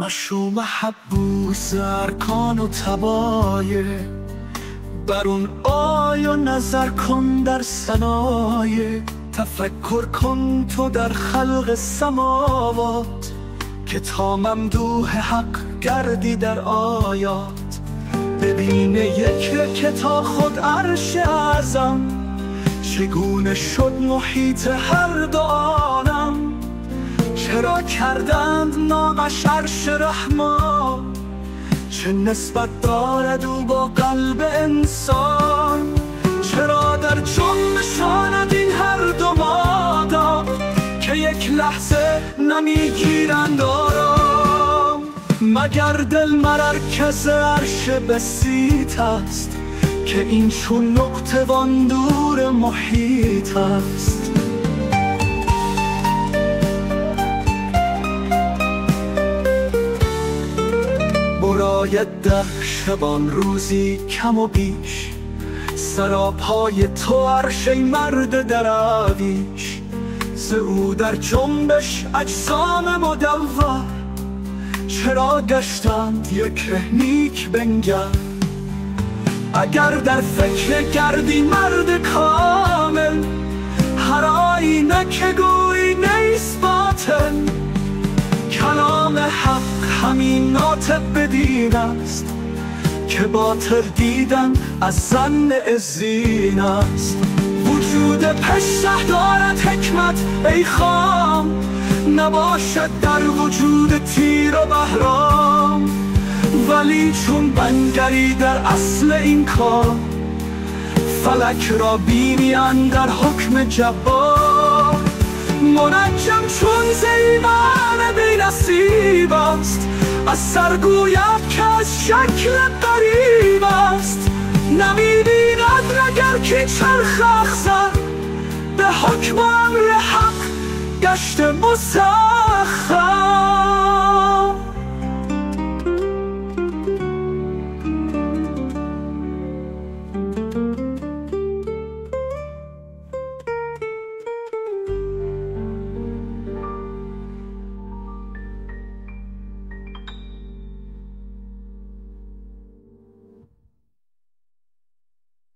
مشو محبوس ارکان و تبایه، بر اون آی و نظر کن در ثنایه. تفکر کن تو در خلق سماوات، که تا ممدوح حق گردی در آیات. ببین یک که تا خود عرش اعظم، چگونه شد محیط هر دو عالم. چرا کردند نامش عرش رحمان، چه نسبت دارد او با قلب انسان. چرا در جنبشاند این هر دو مادام، که یک لحظه نمیگیرند آرام. مگر دل مرکز عرش بسیط است، که این چون نقطه وان دور محیط است. براید در شبان روزی کم و بیش، سراپای تو عرش ای مرد درویش. ز او در جنبش اجسام مدور، چرا گشتند یک نیک بنگر. اگر در فکر گردی مرد کامل، هر آینه که گویی نیست باطل. کلام حق همین ناطق بدین است، که باطل دیدن از ظن عزین است. وجود پشه دارد حکمت ای خام، نباشد در وجود تیر و بهرام. ولی چون بنگری در اصل این کار، فلک را بینی اندر حکم جبار. منجم چون زیبان بی نصیب است، از سر گوید که از شکل غریب است. نمی‌بیند اگر که چرخ اخضر، به حکم امر حق گشته مسخر.